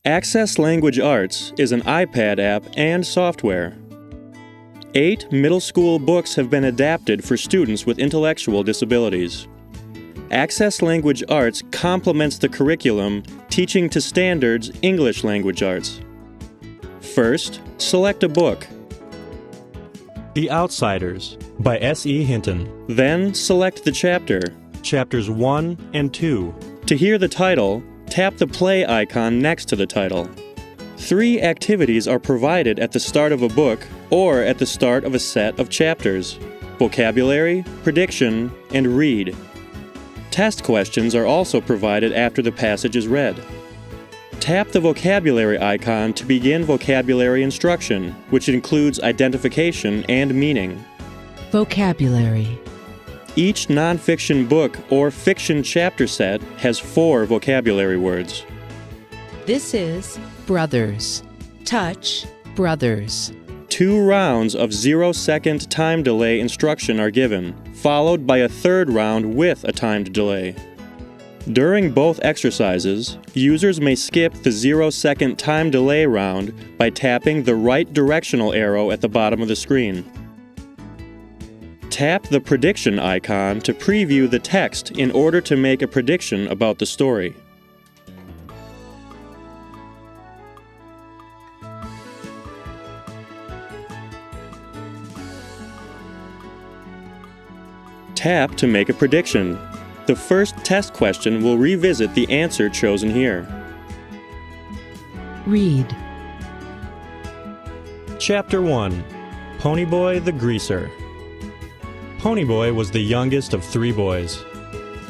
Access Language Arts is an iPad app and software. 8 middle school books have been adapted for students with intellectual disabilities. Access Language Arts complements the curriculum Teaching to Standards English Language Arts. First, select a book. The Outsiders by S.E. Hinton. Then, select the chapter. Chapters 1 and 2. To hear the title, tap the play icon next to the title. 3 activities are provided at the start of a book or at the start of a set of chapters: vocabulary, prediction, and read. Test questions are also provided after the passage is read. Tap the vocabulary icon to begin vocabulary instruction, which includes identification and meaning. Vocabulary. Each nonfiction book or fiction chapter set has 4 vocabulary words. This is brothers. Touch brothers. 2 rounds of 0-second time delay instruction are given, followed by a 3rd round with a timed delay. During both exercises, users may skip the 0-second time delay round by tapping the right directional arrow at the bottom of the screen. Tap the prediction icon to preview the text in order to make a prediction about the story. Tap to make a prediction. The first test question will revisit the answer chosen here. Read. Chapter 1. Ponyboy the Greaser. Ponyboy was the youngest of 3 boys.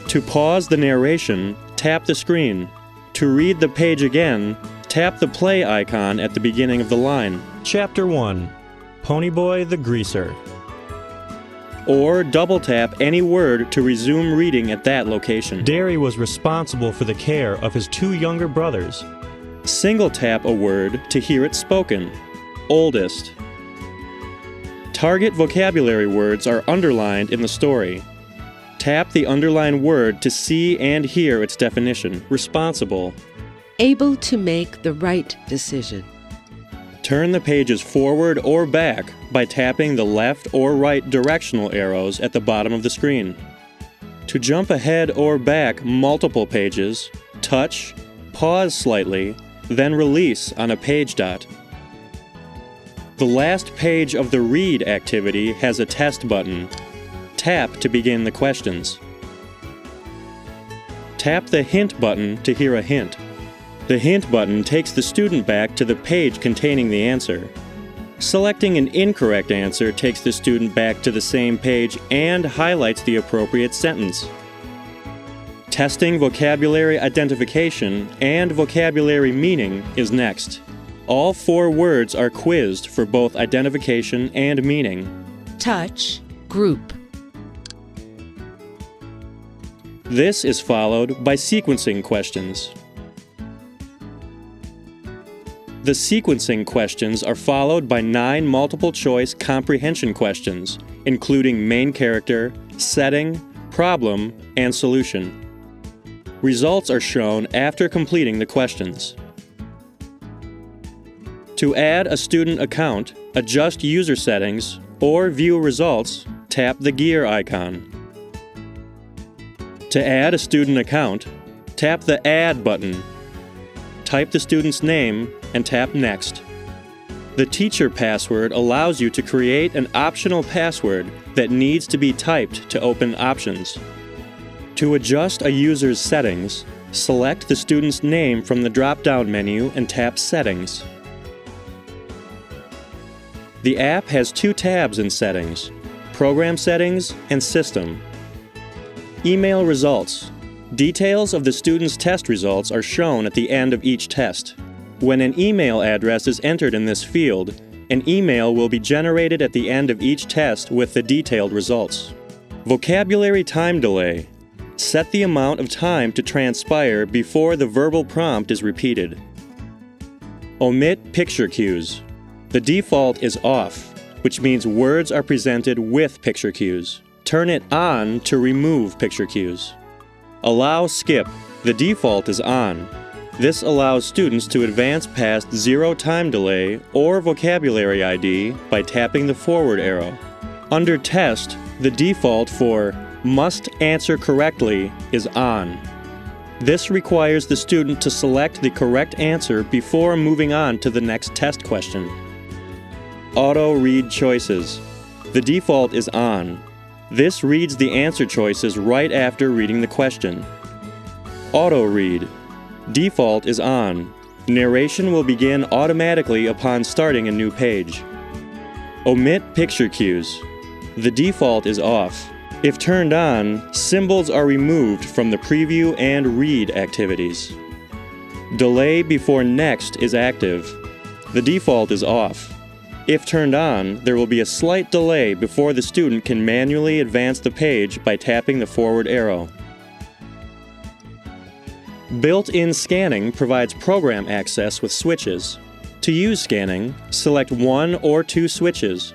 To pause the narration, tap the screen. To read the page again, tap the play icon at the beginning of the line. Chapter 1. Ponyboy the Greaser. Or double-tap any word to resume reading at that location. Derry was responsible for the care of his 2 younger brothers. Single-tap a word to hear it spoken. Oldest. Target vocabulary words are underlined in the story. Tap the underlined word to see and hear its definition. Responsible. Able to make the right decision. Turn the pages forward or back by tapping the left or right directional arrows at the bottom of the screen. To jump ahead or back multiple pages, touch, pause slightly, then release on a page dot. The last page of the Read activity has a test button. Tap to begin the questions. Tap the Hint button to hear a hint. The Hint button takes the student back to the page containing the answer. Selecting an incorrect answer takes the student back to the same page and highlights the appropriate sentence. Testing vocabulary identification and vocabulary meaning is next. All 4 words are quizzed for both identification and meaning. Touch group. This is followed by sequencing questions. The sequencing questions are followed by 9 multiple-choice comprehension questions, including main character, setting, problem, and solution. Results are shown after completing the questions. To add a student account, adjust user settings, or view results, tap the gear icon. To add a student account, tap the Add button. Type the student's name and tap Next. The teacher password allows you to create an optional password that needs to be typed to open options. To adjust a user's settings, select the student's name from the drop-down menu and tap Settings. The app has 2 tabs in Settings: Program Settings and System. Email results. Details of the student's test results are shown at the end of each test. When an email address is entered in this field, an email will be generated at the end of each test with the detailed results. Vocabulary time delay. Set the amount of time to transpire before the verbal prompt is repeated. Omit picture cues. The default is off, which means words are presented with picture cues. Turn it on to remove picture cues. Allow skip. The default is on. This allows students to advance past zero time delay or vocabulary ID by tapping the forward arrow. Under Test, the default for Must Answer Correctly is on. This requires the student to select the correct answer before moving on to the next test question. Auto Read Choices. The default is on. This reads the answer choices right after reading the question. Auto Read. Default is on. Narration will begin automatically upon starting a new page. Omit Picture Cues. The default is off. If turned on, symbols are removed from the preview and read activities. Delay before next is active. The default is off. If turned on, there will be a slight delay before the student can manually advance the page by tapping the forward arrow. Built-in scanning provides program access with switches. To use scanning, select one or two switches.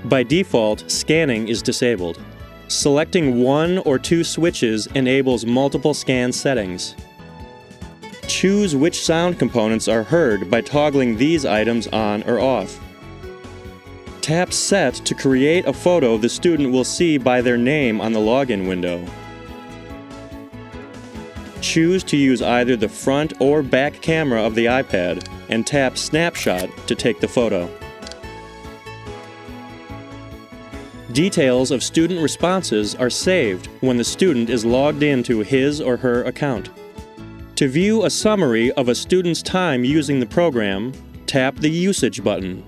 By default, scanning is disabled. Selecting one or two switches enables multiple scan settings. Choose which sound components are heard by toggling these items on or off. Tap Set to create a photo the student will see by their name on the login window. Choose to use either the front or back camera of the iPad and tap Snapshot to take the photo. Details of student responses are saved when the student is logged into his or her account. To view a summary of a student's time using the program, tap the Usage button.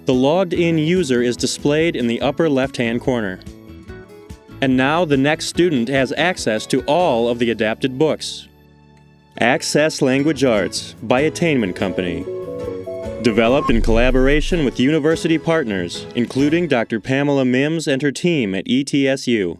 The logged-in user is displayed in the upper left-hand corner. And now the next student has access to all of the adapted books. Access Language Arts by Attainment Company. Developed in collaboration with university partners, including Dr. Pamela Mims and her team at ETSU.